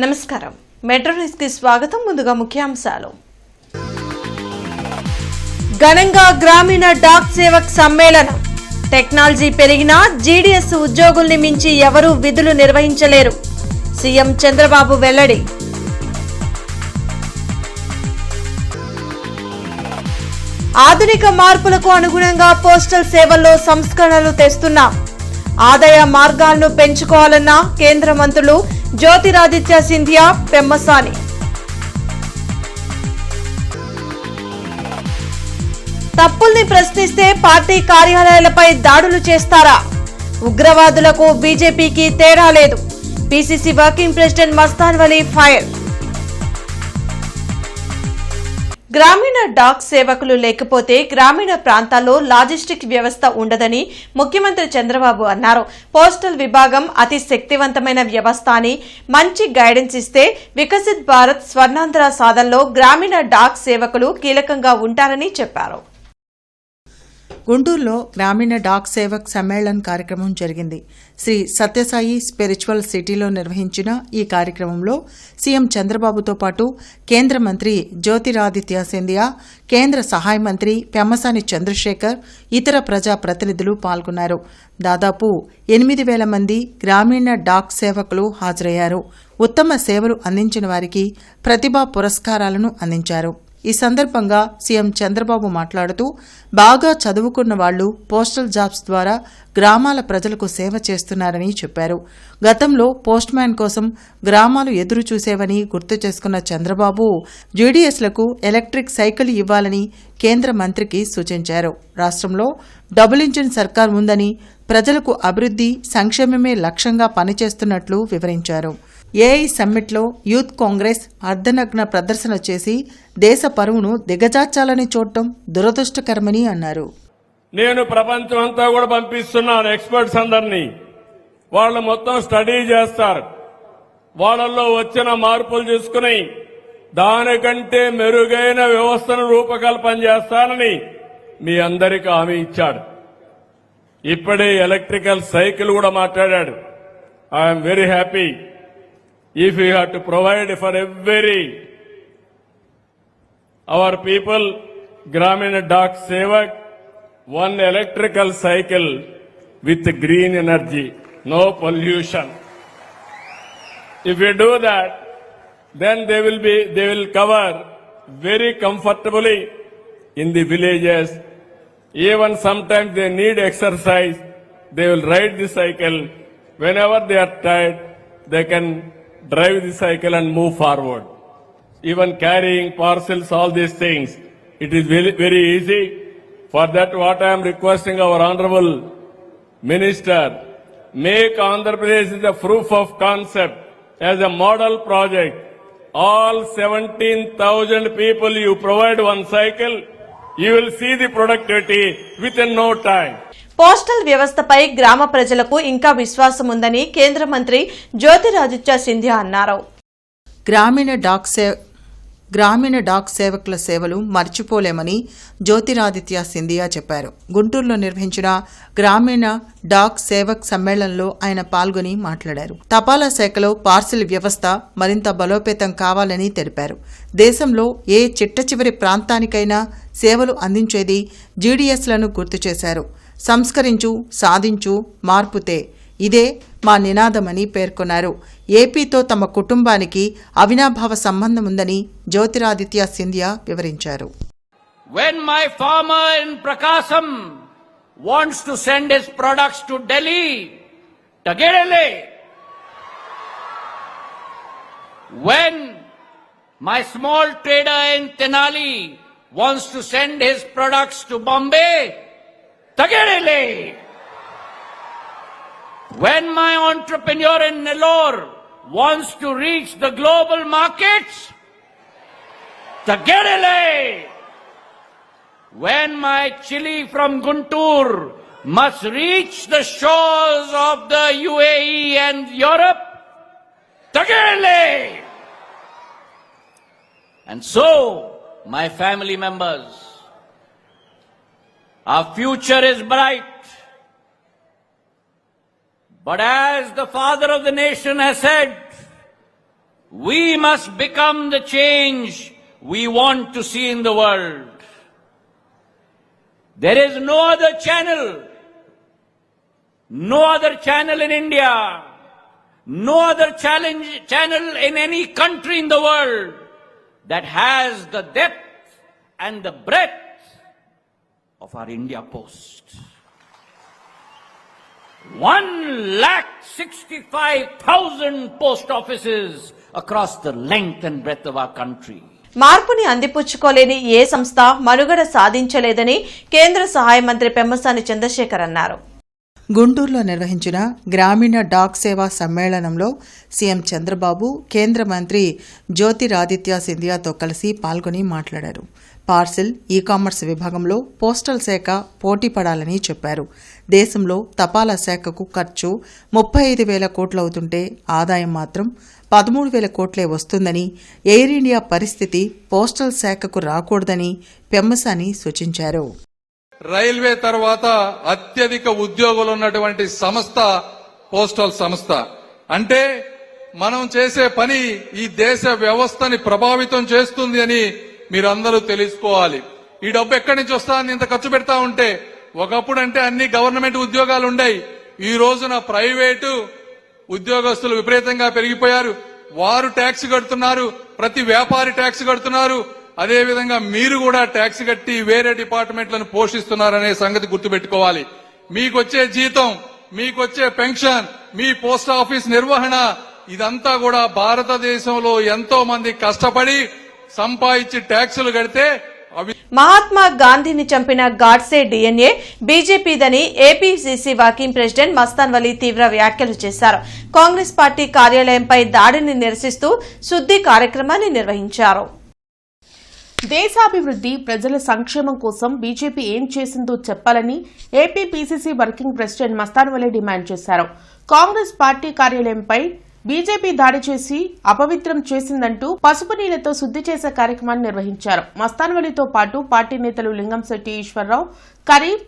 నమస్కారం metro news కి స్వాగతం. ముందుగా ముఖ్యాంశాలు. ఘనంగా గ్రామీణ డాక్ సేవక్ సమ్మేళనం. టెక్నాలజీ పెరిగినా జీడీఎస్ ఉద్యోగుల్ని మించి ఎవరూ విధులు నిర్వహించలేరు. సీఎం చంద్రబాబు వెల్లడి. ఆధునిక మార్పులకు అనుగుణంగా పోస్టల్ సేవల్లో సంస్కరణలు తెస్తున్నాం. ఆదాయ మార్గాలను పెంచుకోవాలన్న కేంద్ర మంత్రులు జ్యోతిరాదిత్య సింధియా, పెమ్మసాని. తప్పుల్ని ప్రశ్నిస్తే పార్టీ కార్యాలయాలపై దాడులు చేస్తారా? ఉగ్రవాదులకు బీజేపీకి తేడా లేదు. PCC working president Mastan Vali fire. గ్రామీణ డాక్ సేవకులు లేకపోతే గ్రామీణ ప్రాంతాల్లో లాజిస్టిక్ వ్యవస్థ ఉండదని ముఖ్యమంత్రి చంద్రబాబు అన్నారు. పోస్టల్ విభాగం అతి శక్తివంతమైన వ్యవస్థ అని, మంచి గైడెన్స్ ఇస్తే వికసిత్ భారత్ స్వర్ణాంధ్ర సాధనలో గ్రామీణ డాక్ సేవకులు కీలకంగా ఉంటారని చెప్పారు. గుంటూరులో గ్రామీణ డాక్ సేవక్ సమ్మేళన్ కార్యక్రమం జరిగింది. శ్రీ సత్యసాయి స్పిరిచువల్ సిటీలో నిర్వహించిన ఈ కార్యక్రమంలో సీఎం చంద్రబాబుతో పాటు కేంద్ర మంత్రి జ్యోతిరాదిత్య సింధియా, కేంద్ర సహాయ మంత్రి పెమ్మసాని చంద్రశేఖర్, ఇతర ప్రజా ప్రతినిధులు పాల్గొన్నారు. దాదాపు 8,000 మంది గ్రామీణ డాక్ సేవకులు హాజరయ్యారు. ఉత్తమ సేవలు అందించిన వారికి ప్రతిభా పురస్కారాలను అందించారు. ఈ సందర్భంగా సీఎం చంద్రబాబు మాట్లాడుతూ, బాగా చదువుకున్న వాళ్లు పోస్టల్ జాబ్స్ ద్వారా గ్రామాల ప్రజలకు సేవ చేస్తున్నారని చెప్పారు. గతంలో పోస్ట్ మ్యాన్ కోసం గ్రామాలు ఎదురు చూసేవని గుర్తు చేసుకున్న చంద్రబాబు, జీడీఎస్లకు ఎలక్ట్రిక్ సైకిల్ ఇవ్వాలని కేంద్ర మంత్రికి సూచించారు. రాష్ట్రంలో డబుల్ ఇంజిన్ సర్కార్ ఉందని, ప్రజలకు అభివృద్ధి, సంక్షేమమే లక్ష్యంగా పనిచేస్తున్నట్లు వివరించారు. ఏఐ సమ్మిట్లో యూత్ కాంగ్రెస్ అర్ధనగ్న ప్రదర్శన చేసి దేశ పరువును దిగజార్చాలని చూడటం దురదృష్టకరమని అన్నారు. నేను ప్రపంచం అంతా కూడా పంపిస్తున్నాను ఎక్స్పర్ట్స్ అందరినీ. వాళ్ళు మొత్తం స్టడీ చేస్తారు. వాళ్ళల్లో వచ్చిన మార్పులు చూసుకుని దానికంటే మెరుగైన వ్యవస్థను రూపకల్పన చేస్తానని మీ అందరికీ హామీ ఇచ్చాడు. ఇప్పుడే ఎలక్ట్రికల్ సైకిల్ కూడా మాట్లాడాడు. I'm very happy. If we have to provide for our people, Gramina Dak Sevak, one electrical cycle with green energy, no pollution. If we do that, then they will cover very comfortably in the villages. Even sometimes they need exercise, they will ride the cycle. Whenever they are tired, they can drive the cycle and move forward. Even carrying parcels, all these things, it is very, very easy. For that, what I am requesting our Honorable Minister, make Andhra Pradesh the proof of concept as a model project. All 17,000 people you provide one cycle, you will see the productivity within no time. Postal వ్యవస్థపై గ్రామ ప్రజలకు ఇంకా విశ్వాసం ఉందని కేంద్ర మంత్రి జ్యోతిరాదిత్య సింధియా అన్నారు. గ్రామీణ డాక్ సేవకుల సేవలు మర్చిపోలేమని జ్యోతిరాదిత్య సింధియా చెప్పారు. గుంటూరులో నిర్వహించిన గ్రామీణ డాక్ సేవక్ సమ్మేళనంలో ఆయన పాల్గొని మాట్లాడారు. తపాలా శాఖలో పార్సిల్ వ్యవస్థ మరింత బలోపేతం కావాలని తెలిపారు. దేశంలో ఏ చిట్టచివరి ప్రాంతానికైనా సేవలు అందించేది జీడీఎస్లను గుర్తు చేశారు. సంస్కరించు, సాధించు, మార్పుతే ఇదే మా నినాదమని పేర్కొన్నారు. ఏపీతో తమ కుటుంబానికి అవినాభావ సంబంధం ఉందని జ్యోతిరాదిత్య సింధియా వివరించారు. When my farmer in Prakasam wants to send his products to Delhi, Tagerele. When my small trader in Tenali wants to send his products to Bombay, Tagerele. When my entrepreneur in Nellore wants to reach the global markets, Tagerele. When my chili from Guntur must reach the shores of the UAE and Europe, Tagerele. And so, my family members, our future is bright. But as the father of the nation has said, We must become the change we want to see in the world. There is no other channel in India, no other channel in any country in the world that has the depth and the breadth of our India Post. 1,65,000 post offices across the length and breadth of our country. మార్పుని అందిపుచ్చుకోలేని ఏ సంస్థ మనుగడ సాధించలేదని కేంద్ర సహాయ మంత్రి పెమ్మసాని చంద్రశేఖర్ అన్నారు. గుంటూరులో నిర్వహించిన గ్రామీణ డాక్ సేవా సమ్మేళనంలో సీఎం చంద్రబాబు కేంద్ర మంత్రి జ్యోతిరాదిత్య సింధియాతో కలిసి పాల్గొని మాట్లాడారు. పార్సిల్, ఈ-కామర్స్ విభాగంలో పోస్టల్ శాఖ పోటీ పడాలని చెప్పారు. దేశంలో తపాలా శాఖకు ఖర్చు 35,000 కోట్లవుతుంటే ఆదాయం మాత్రం 13,000 కోట్లే వస్తుందని, ఎయిర్ ఇండియా పరిస్థితి పోస్టల్ శాఖకు రాకూడదని పెమ్మసాని సూచించారు. రైల్వే తర్వాత అత్యధిక ఉద్యోగులు ఉన్నటువంటి సంస్థ పోస్టల్ సంస్థ. అంటే మనం చేసే పని ఈ దేశ వ్యవస్థని ప్రభావితం చేస్తుంది అని మీరందరూ తెలుసుకోవాలి. ఈ డబ్బు ఎక్కడి నుంచి వస్తుందని ఇంత ఖర్చు పెడతా ఉంటే, ఒకప్పుడు అంటే అన్ని గవర్నమెంట్ ఉద్యోగాలు ఉన్నాయి. ఈ రోజున ప్రైవేటు ఉద్యోగస్తులు విపరీతంగా పెరిగిపోయారు. వారు ట్యాక్స్ కడుతున్నారు, ప్రతి వ్యాపారి ట్యాక్స్ కడుతున్నారు. అదే విధంగా మీరు కూడా ట్యాక్స్ కట్టి వేరే డిపార్ట్మెంట్లను పోషిస్తున్నారనే సంగతి గుర్తుపెట్టుకోవాలి. మీకొచ్చే జీతం, మీకొచ్చే పెన్షన్, మీ పోస్ట్ ఆఫీస్ నిర్వహణ, ఇదంతా కూడా భారతదేశంలో ఎంతో మంది కష్టపడి సంపాదించి ట్యాక్సులు కడితే అవి. మహాత్మా గాంధీని చంపిన గాడ్సే డిఎన్ఏ బీజేపీదని APCC working president Mastan Vali తీవ్ర వ్యాఖ్యలు చేశారు. కాంగ్రెస్ పార్టీ కార్యాలయంపై దాడిని నిరసిస్తూ శుద్ధి కార్యక్రమాన్ని నిర్వహించారు. దేశాభివృద్ధి, ప్రజల సంక్షేమం కోసం బీజేపీ ఏం చేసిందో చెప్పాలని AP PCC working president Mastan Vali demand చేశారు. కాంగ్రెస్ పార్టీ కార్యాలయంపై బీజేపీ దాడి చేసి అపవిత్రం చేసిందంటూ పసుపు నీళ్లతో శుద్ధి చేసే కార్యక్రమాన్ని నిర్వహించారు. మస్తాన్ వలీతో పాటు పార్టీ నేతలు లింగంశెట్టి ఈశ్వరరావు, కరీం,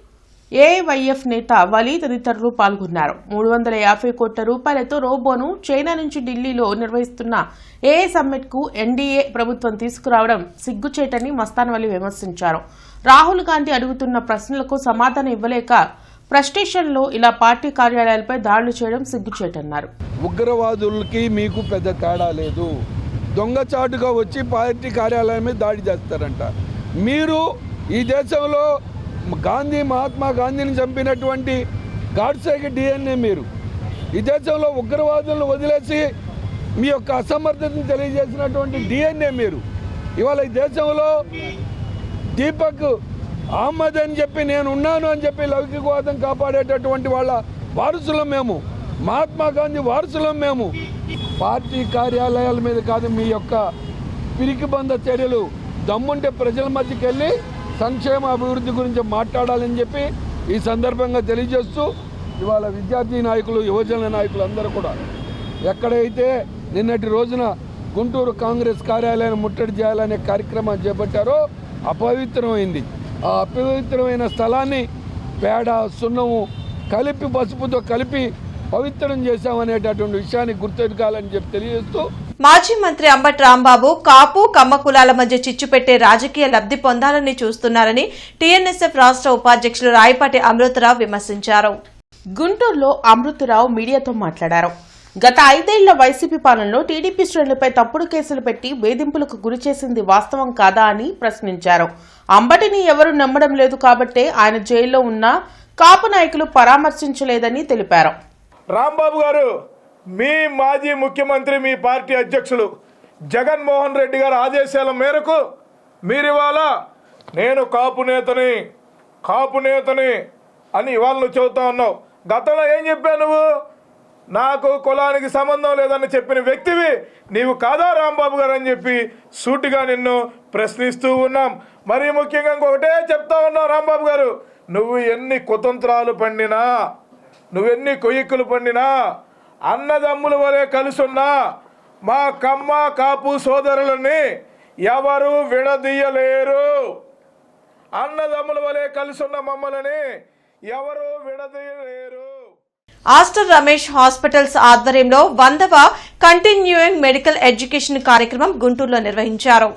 ఏఐవైఎఫ్ నేత వలీ తదితరులు పాల్గొన్నారు. 350 కోట్ల రూపాయలతో రోబోను చైనా నుంచి ఢిల్లీలో నిర్వహిస్తున్న ఏఐ సమ్మిట్ కు ఎన్డీఏ ప్రభుత్వం తీసుకురావడం సిగ్గుచేటని మస్తాన్ వలీ విమర్శించారు. రాహుల్ గాంధీ అడుగుతున్న ప్రశ్నలకు సమాధానం ఇవ్వలేక ఫ్రస్ట్రేషన్లో ఇలా పార్టీ కార్యాలయాలపై దాడులు చేయడం సిగ్గుచేటన్నారు. ఉగ్రవాదులకి మీకు పెద్ద తేడా లేదు. దొంగచాటుగా వచ్చి పార్టీ కార్యాలయం మీద దాడి చేస్తారంట. మీరు ఈ దేశంలో మహాత్మా గాంధీని చంపినటువంటి గాడ్సేకి డిఎన్ఏ, మీరు ఈ దేశంలో ఉగ్రవాదులను వదిలేసి మీ యొక్క అసమర్థతను తెలియజేసినటువంటి డిఎన్ఏ మీరు. ఇవాళ ఈ దేశంలో దీపక్ అహ్మద్ అని చెప్పి నేను ఉన్నాను అని చెప్పి లౌకికవాదం కాపాడేటటువంటి వాళ్ళ వారసులం మేము, మహాత్మా గాంధీ వారసులం మేము. పార్టీ కార్యాలయాల మీద కాదు మీ యొక్క పిరికిబంద చర్యలు. దమ్ముంటే ప్రజల మధ్యకి వెళ్ళి సంక్షేమ అభివృద్ధి గురించి మాట్లాడాలని చెప్పి ఈ సందర్భంగా తెలియజేస్తూ, ఇవాళ విద్యార్థి నాయకులు, యువజన నాయకులు అందరూ కూడా ఎక్కడైతే నిన్నటి రోజున గుంటూరు కాంగ్రెస్ కార్యాలయాన్ని ముట్టడి చేయాలనే కార్యక్రమాన్ని చేపట్టారో అపవిత్రమైంది. ఆ అపవిత్రమైన స్థలాన్ని పేడ, సున్నము కలిపి పసుపుతో కలిపి పవిత్రం చేశామనేటటువంటి విషయాన్ని గుర్తెరగాలని చెప్పి తెలియజేస్తూ, మాజీ మంత్రి అంబటి రాంబాబు కాపు, కమ్మ కులాల మధ్య చిచ్చు పెట్టే రాజకీయ లబ్ధి పొందాలని చూస్తున్నారని టీఎన్ఎస్ఎఫ్ రాష్ట్ర ఉపాధ్యక్షులు రాయపాటి అమృతరావు విమర్శించారు. గుంటూరులో అమృతరావు మీడియాతో మాట్లాడారు. గత 5 ఏళ్ల వైసీపీ పాలనలో టీడీపీ శ్రేణులపై తప్పుడు కేసులు పెట్టి వేధింపులకు గురి చేసింది వాస్తవం కాదా అని ప్రశ్నించారు. అంబటిని ఎవరూ నమ్మడం లేదు కాబట్టే ఆయన జైల్లో ఉన్న కాపు నాయకులు పరామర్శించలేదని తెలిపారు. రాంబాబు గారు, మీ మాజీ ముఖ్యమంత్రి, మీ పార్టీ అధ్యక్షులు జగన్మోహన్ రెడ్డి గారి ఆదేశాల మేరకు మీరివాళ నేను కాపు నేతని అని ఇవాళ నువ్వు చెబుతా ఉన్నావు. గతంలో ఏం చెప్పావు నువ్వు? నాకు కులానికి సంబంధం లేదని చెప్పిన వ్యక్తివి నీవు కాదా రాంబాబు గారు అని చెప్పి సూటిగా నిన్ను ప్రశ్నిస్తూ ఉన్నాం. మరీ ముఖ్యంగా ఇంకొకటే చెప్తా ఉన్నావు రాంబాబు గారు, నువ్వు ఎన్ని కుతంత్రాలు పండినా, నువ్వెన్ని కొయ్యిక్కులు పండినా, అన్నదమ్ముల వలె కలుసున్నా మా కమ్మ కాపు సోదరులని ఎవరు విడదీయలేరు. అన్నదమ్ముల వలె కలుసున్న మమ్మల్ని ఎవరు విడదీయలేరు. ఆస్టర్ రమేష్ హాస్పిటల్స్ ఆధ్వర్యంలో 100వ కంటిన్యూయింగ్ మెడికల్ ఎడ్యుకేషన్ కార్యక్రమం గుంటూరులో నిర్వహించారు.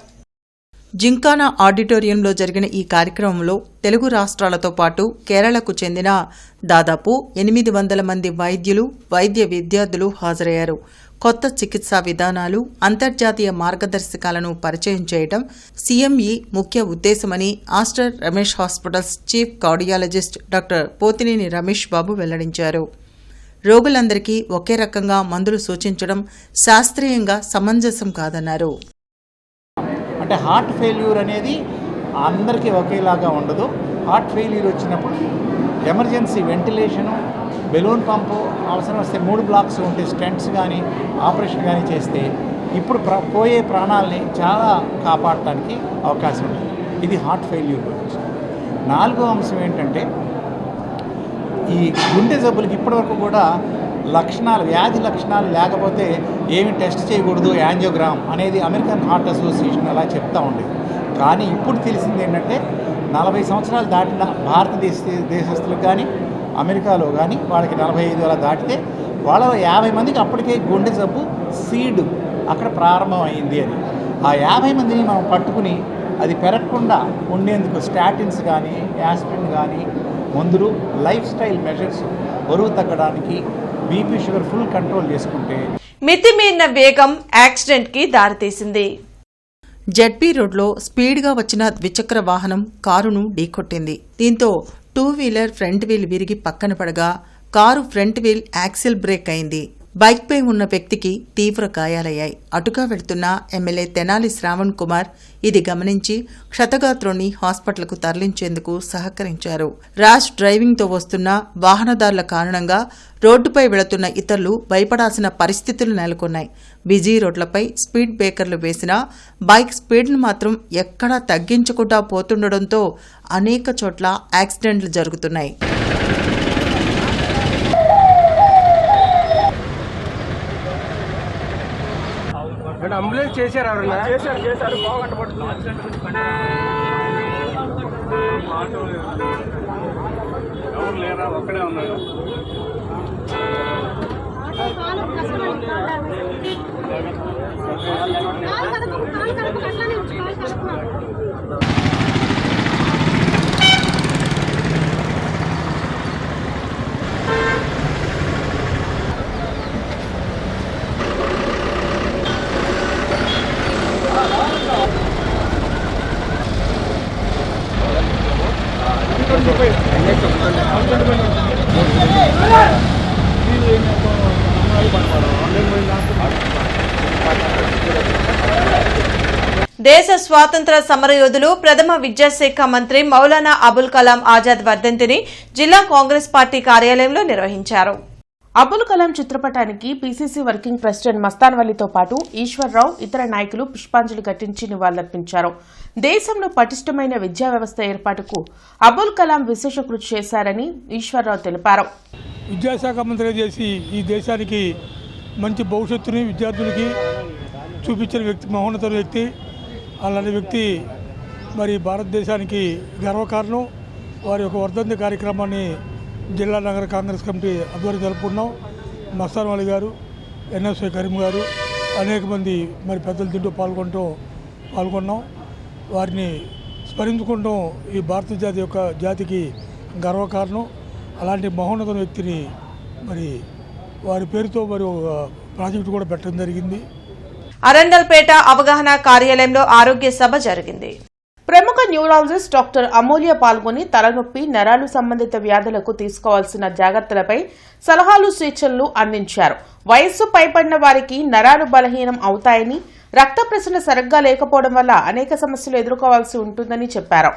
జింకానా ఆడిటోరియంలో జరిగిన ఈ కార్యక్రమంలో తెలుగు రాష్ట్రాలతో పాటు కేరళకు చెందిన దాదాపు 800 మంది వైద్యులు, వైద్య విద్యార్థులు హాజరయ్యారు. కొత్త చికిత్సా విధానాలు, అంతర్జాతీయ మార్గదర్శకాలను పరిచయం చేయడం సీఎంఈ ముఖ్య ఉద్దేశమని Aster Ramesh hospitals chief cardiologist doctor Pothineni Ramesh Babu వెల్లడించారు. రోగులందరికీ ఒకే రకంగా మందులు సూచించడం శాస్త్రీయంగా సమంజసం కాదన్నారు. అంటే హార్ట్ ఫెయిల్యూర్ అనేది అందరికీ ఒకేలాగా ఉండదు. హార్ట్ ఫెయిల్యూర్ వచ్చినప్పుడు ఎమర్జెన్సీ వెంటిలేషను, బెలూన్ పంపు, అవసరం వస్తే 3 బ్లాక్స్ ఉంటే స్టెంట్స్ కానీ ఆపరేషన్ కానీ చేస్తే ఇప్పుడు పోయే ప్రాణాలని చాలా కాపాడటానికి అవకాశం ఉంటుంది. ఇది హార్ట్ ఫెయిల్యూర్ గురించి. 4వ అంశం ఏంటంటే ఈ గుండె జబ్బులకి ఇప్పటివరకు కూడా వ్యాధి లక్షణాలు లేకపోతే ఏమి టెస్ట్ చేయకూడదు, యాంజియోగ్రామ్ అనేది అమెరికన్ హార్ట్ అసోసియేషన్ అలా చెప్తూ ఉండేది. కానీ ఇప్పుడు తెలిసింది ఏంటంటే 40 సంవత్సరాలు దాటిన దేశస్తులకు కానీ అమెరికాలో కానీ వాళ్ళకి 45 అలా దాటితే వాళ్ళ 50 మందికి అప్పటికే గుండె జబ్బు సీడ్ అక్కడ ప్రారంభం అయింది అని. ఆ 50 మందిని మనం పట్టుకుని అది పెరగకుండా ఉండేందుకు స్టాటిన్స్ కానీ, యాస్పిరిన్ కానీ మందులు, లైఫ్ స్టైల్ మెజర్స్, బరువు తగ్గడానికి, బీపీ షుగర్ ఫుల్ కంట్రోల్ చేసుకుంటే మితిమీరిన వేగం యాక్సిడెంట్ కి దారితీసింది. జెడ్పీ రోడ్లో స్పీడ్గా వచ్చిన ద్విచక్ర వాహనం కారును ఢీకొట్టింది. దీంతో 2 వీలర్ ఫ్రంట్ వీల్ విరిగి పక్కన పడగా car front wheel axle break అయింది. బైక్పై ఉన్న వ్యక్తికి తీవ్ర గాయాలయ్యాయి. అటుగా వెళ్తున్న ఎమ్మెల్యే తెనాలి శ్రావణ్ కుమార్ ఇది గమనించి క్షతగాత్రుణ్ణి హాస్పిటల్కు తరలించేందుకు సహకరించారు. ర్యాష్ డ్రైవింగ్తో వస్తున్న వాహనదారుల కారణంగా రోడ్డుపై వెళుతున్న ఇతరులు భయపడాల్సిన పరిస్థితులు నెలకొన్నాయి. బిజీ రోడ్లపై స్పీడ్ బ్రేకర్లు వేసినా బైక్ స్పీడ్ను మాత్రం ఎక్కడా తగ్గించకుండా పోతుండటంతో అనేక చోట్ల యాక్సిడెంట్లు జరుగుతున్నాయి. అంబులెన్స్ చేశారు ఎవరన్నా? చేశారు బాగా పడుతుంది. ఎవరు లేరా, ఒక్కడే ఉన్నారు. దేశ స్వాతంత్ర సమరయోధులు ప్రథమ విద్యాశాఖ మంత్రి మౌలానా అబుల్ కలాం ఆజాద్ వర్ధంతిని జిల్లా కాంగ్రెస్ పార్టీ కార్యాలయంలో నిర్వహించారు. అబుల్ కలాం చిత్రపటానికి పీసీసీ వర్కింగ్ ప్రెసిడెంట్ మస్తాన్ వలీతో పాటు ఈశ్వర్రావు, ఇతర నాయకులు పుష్పాంజలి ఘటించి నివాళులర్పించారు. దేశంలో పటిష్టమైన విద్యా వ్యవస్థ ఏర్పాటుకు అబుల్ కలాం విశేష కృషి చేశారని ఈశ్వర్రావు తెలిపారు. విద్యాశాఖ మంత్రిగా చేసి ఈ దేశానికి మంచి భవిష్యత్తుని విద్యార్థులకి చూపించిన వ్యక్తి, మహోన్నత వ్యక్తి. అలాంటి వ్యక్తి మరి భారతదేశానికి గర్వకారణం. వారి యొక్క వర్ధంతి కార్యక్రమాన్ని జిల్లా నగర కాంగ్రెస్ కమిటీ ఆధ్వర్యంలో జరుపుకున్నాం. మస్తాన్ వలి గారు, ఎన్ఎస్ఐ కరీం గారు, అనేక మంది మరి పెద్దలు దీంట్లో పాల్గొన్నాం. వారిని స్మరించుకుంటాం. ఈ భారత జాతికి గర్వకారణం. అలాంటి మహోన్నత వ్యక్తిని మరి వారి పేరుతో మరి ఒక ప్రాజెక్టు కూడా పెట్టడం జరిగింది. అరండల్పేట అవగాహన కార్యాలయంలో ఆరోగ్య సభ జరిగింది. ప్రముఖ న్యూరాలజిస్ట్ డాక్టర్ అమూల్య పాల్గొని తలనొప్పి, నరాలు సంబంధిత వ్యాధులకు తీసుకోవాల్సిన జాగ్రత్తలపై సలహాలు, సూచనలు అందించారు. వయస్సు పైబడిన వారికి నరాలు బలహీనం అవుతాయని, రక్త ప్రసరణ సరిగ్గా లేకపోవడం వల్ల అనేక సమస్యలు ఎదుర్కోవాల్సి ఉంటుందని చెప్పారు.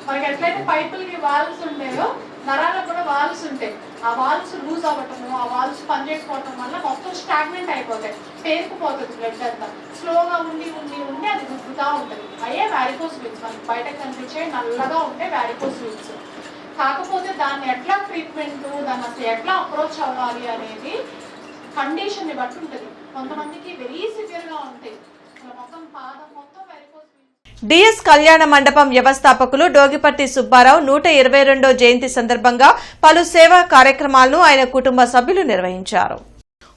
మనకి ఎట్లయితే పైపులకి వాల్వ్స్ ఉంటాయో నరాలకు కూడా వాల్వ్స్ ఉంటాయి. ఆ వాల్వ్స్ లూజ్ అవ్వటము, ఆ వాల్వ్స్ పనిచేసుకోవటం వల్ల మొత్తం స్టాగ్నెంట్ అయిపోతాయి, పేరుకుపోతుంది బ్లడ్ అంతా. స్లోగా ఉండి అది గుర్తుగా ఉంటుంది. అయ్యే వ్యారికోస్ వీల్స్, మనకి బయటకు కనిపించే నల్లగా ఉంటే వ్యారికోస్ వీల్స్. కాకపోతే దాన్ని ఎట్లా ట్రీట్మెంట్, దాన్ని అసలు ఎట్లా అప్రోచ్ అవ్వాలి అనేది కండిషన్ని బట్టి ఉంటుంది. కొంతమందికి వెరీ సివియర్గా ఉంటాయి, మొత్తం పాదం మొత్తం వ్యారికోస్ వీల్స్. డిఎస్ కళ్యాణ మండపం వ్యవస్థాపకులు డోగిపర్తి సుబ్బారావు 122వ జయంతి సందర్భంగా పలు సేవా కార్యక్రమాలను ఆయన కుటుంబ సభ్యులు నిర్వహించారు.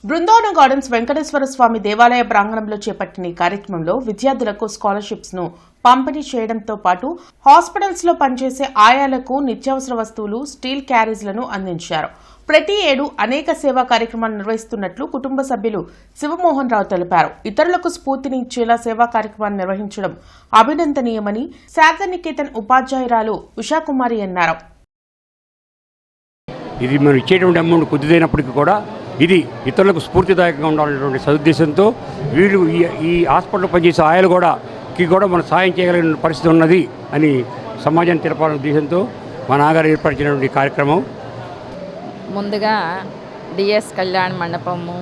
బృందావనం గార్డెన్స్ వెంకటేశ్వర స్వామి దేవాలయ ప్రాంగణంలో చేపట్టిన ఈ కార్యక్రమంలో విద్యార్థులకు స్కాలర్షిప్స్ ను పంపిణీ చేయడంతో పాటు హాస్పిటల్స్ లో పనిచేసే ఆయాలకు నిత్యావసర వస్తువులు, స్టీల్ క్యారేజ్లను అందించారు. ప్రతి ఏడు అనేక సేవా కార్యక్రమాలు నిర్వహిస్తున్నట్లు కుటుంబ సభ్యులు శివమోహన్ రావు తెలిపారు. ఇతరులకు స్ఫూర్తిని ఇచ్చేలా సేవా కార్యక్రమాలు నిర్వహించడం అభినందనీయమని శాంతనికేతన్ ఉపాధ్యాయురాలు ఉషాకుమారి అన్నారు. ఇది మనం ఇచ్చేటువంటి అమౌంట్ కొద్దిదైనప్పటికీ కూడా ఇది ఇతరులకు స్ఫూర్తిదాయకంగా ఉండాలనేటువంటి సదుద్దేశంతో వీళ్ళు ఈ హాస్పిటల్ పనిచేసే ఆయాలు కూడా మనం సాయం చేయగలిగిన పరిస్థితి ఉన్నది అని సమాజాన్ని తెలపాలనే ఉద్దేశంతో మా నాన్నగారు ఏర్పరిచినటువంటి కార్యక్రమం. ముందుగా డిఎస్ కళ్యాణ మండపము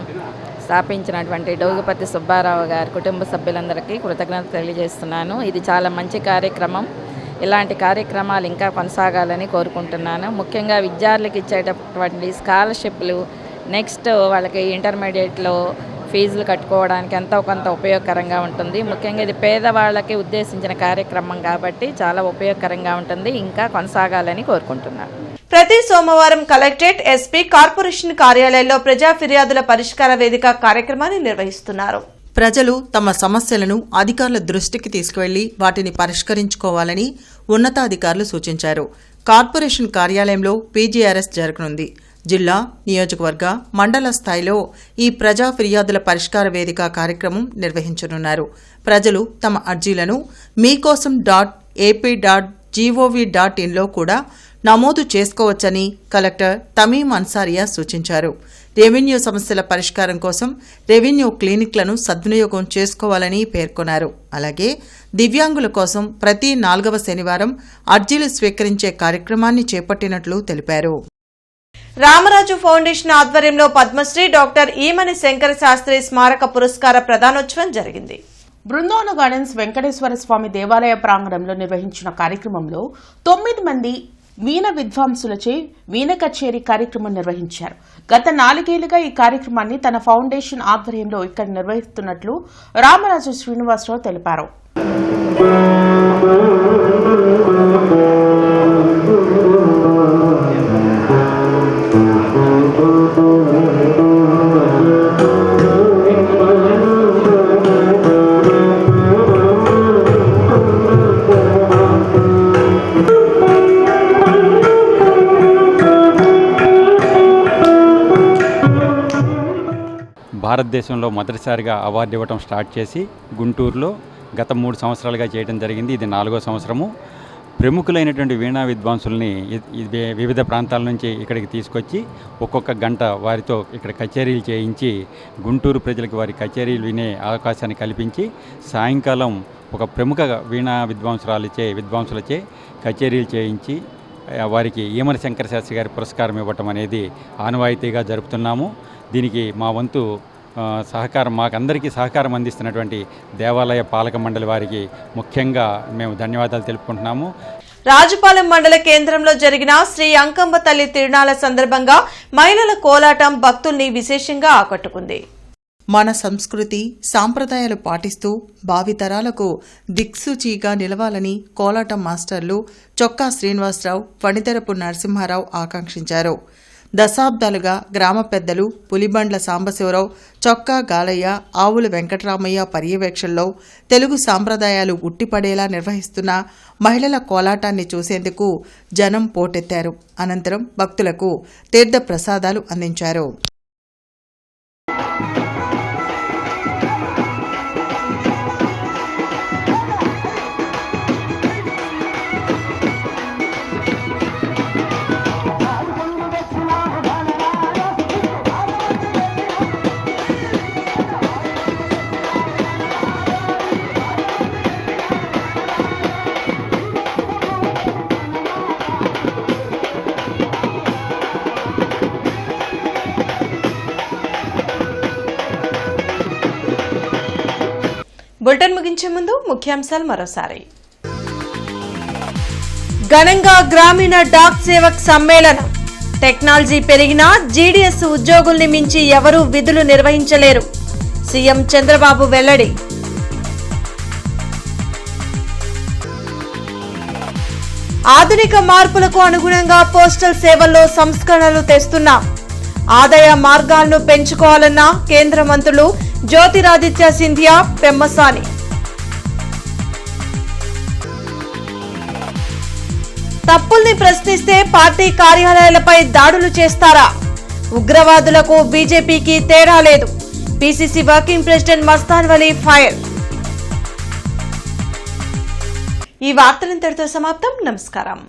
స్థాపించినటువంటి డోగిపర్తి సుబ్బారావు గారి కుటుంబ సభ్యులందరికీ కృతజ్ఞత తెలియజేస్తున్నాను. ఇది చాలా మంచి కార్యక్రమం. ఇలాంటి కార్యక్రమాలు ఇంకా కొనసాగాలని కోరుకుంటున్నాను. ముఖ్యంగా విద్యార్థులకు ఇచ్చేటటువంటి స్కాలర్షిప్లు, నెక్స్ట్ వాళ్ళకి ఇంటర్మీడియట్లో ఫీజులు కట్టుకోవడానికి ఎంతో కొంత ఉపయోగకరంగా ఉంటుంది. ముఖ్యంగా ఇది పేదవాళ్ళకి ఉద్దేశించిన కార్యక్రమం కాబట్టి చాలా ఉపయోగకరంగా ఉంటుంది. ఇంకా కొనసాగాలని కోరుకుంటున్నాను. ప్రతి సోమవారం కలెక్టరేట్, ఎస్పీ, కార్పొరేషన్ కార్యాలయాల్లో ప్రజా ఫిర్యాదుల పరిష్కార వేదిక కార్యక్రమాన్ని నిర్వహిస్తున్నారు. ప్రజలు తమ సమస్యలను అధికారుల దృష్టికి తీసుకువెళ్లి వాటిని పరిష్కరించుకోవాలని ఉన్నతాధికారులు సూచించారు. కార్పొరేషన్ కార్యాలయంలో పీజీఆర్ఎస్ జరగనుంది. జిల్లా, నియోజకవర్గ, మండల స్థాయిలో ఈ ప్రజా ఫిర్యాదుల పరిష్కార వేదిక కార్యక్రమం నిర్వహించనున్నారు. ప్రజలు తమ అర్జీలను meekosom.ap.gov.in కూడా నమోదు చేసుకోవచ్చని కలెక్టర్ తమీం అన్సారియా సూచించారు. రెవెన్యూ సమస్యల పరిష్కారం కోసం రెవెన్యూ క్లినిక్లను సద్వినియోగం చేసుకోవాలని పేర్కొన్నారు. అలాగే దివ్యాంగుల కోసం ప్రతి 4వ శనివారం అర్జీలు స్వీకరించే కార్యక్రమాన్ని చేపట్టినట్లు తెలిపారు. రామరాజు ఫౌండేషన్ ఆధ్వర్యంలో పద్మశ్రీ డాక్టర్ ఈమని శంకర శాస్త్రి స్మారక పురస్కార ప్రదానోత్సవం జరిగింది. బృందావన గార్డెన్స్ వెంకటేశ్వర స్వామి దేవాలయ ప్రాంగణంలో నిర్వహించిన కార్యక్రమంలో 9 మంది వీణ విద్వాంసులచే వీణ కచేరీ కార్యక్రమం నిర్వహించారు. గత 4 ఏళ్లుగా ఈ కార్యక్రమాన్ని తన ఫౌండేషన్ ఆధ్వర్యంలో ఇక్కడ నిర్వహిస్తున్నట్లు రామరాజు శ్రీనివాసరావు తెలిపారు. భారతదేశంలో మొదటిసారిగా అవార్డు ఇవ్వడం స్టార్ట్ చేసి గుంటూరులో గత 3 సంవత్సరాలుగా చేయడం జరిగింది. ఇది 4వ సంవత్సరము. ప్రముఖులైనటువంటి వీణా విద్వాంసుల్ని వివిధ ప్రాంతాల నుంచి ఇక్కడికి తీసుకొచ్చి ఒక్కొక్క గంట వారితో ఇక్కడ కచేరీలు చేయించి గుంటూరు ప్రజలకు వారి కచేరీలు వినే అవకాశాన్ని కల్పించి సాయంకాలం ఒక ప్రముఖ వీణా విద్వాంసులచే కచేరీలు చేయించి వారికి ఈమని శంకర శాస్త్రి గారి పురస్కారం ఇవ్వటం అనేది ఆనవాయితీగా జరుపుతున్నాము. దీనికి మా వంతు సహకారం మాకందరికీ సహకారం అందిస్తున్నటువంటి దేవాలయ పాలక మండలి వారికి ముఖ్యంగా మేము ధన్యవాదాలు తెలుపుకుంటున్నాము. రాజుపాలెం మండల కేంద్రంలో జరిగిన శ్రీ అంకంబ తల్లి తిరునాళ్ల సందర్భంగా మహిళల కోలాటం భక్తుల్ని విశేషంగా ఆకట్టుకుంది. మన సంస్కృతి సాంప్రదాయాలు పాటిస్తూ భావితరాలకు దిక్సూచిగా నిలవాలని కోలాటం మాస్టర్లు చొక్కా శ్రీనివాసరావు, ఫణితెరపు నరసింహారావు ఆకాంక్షించారు. దశాబ్దాలుగా గ్రామ పెద్దలు పులిబండ్ల సాంబశివరావు, చొక్కా గాలయ్య, ఆవుల వెంకటరామయ్య పర్యవేక్షణలో తెలుగు సాంప్రదాయాలు ఉట్టిపడేలా నిర్వహిస్తున్న మహిళల కోలాటాన్ని చూసేందుకు జనం పోటెత్తారు. అనంతరం భక్తులకు తీర్థ ప్రసాదాలు అందించారు. బులెటిన్ ముగించే ముందు ముఖ్యాంశాలు మరోసారి. ఘనంగా గ్రామీణ డాక్ సేవక్ సమ్మేళనం. టెక్నాలజీ పెరిగినా జీడీఎస్ ఉద్యోగుల్ని మించి ఎవరూ విధులు నిర్వహించలేరు. సీఎం చంద్రబాబు వెల్లడి. ఆధునిక మార్పులకు అనుగుణంగా పోస్టల్ సేవల్లో సంస్కరణలు తెస్తున్నాం. ఆదాయ మార్గాలను పెంచుకోవాలన్న కేంద్ర మంత్రులు జ్యోతిరాదిత్య సింధియా, పెమ్మసాని. తప్పుల్ని ప్రశ్నిస్తే పార్టీ కార్యాలయాలపై దాడులు చేస్తారా? ఉగ్రవాదులకు బీజేపీకి తేడా లేదు. PCC working president Mastan Vali fire. ఈ వార్తలంతటితో సమాప్తం. నమస్కారం.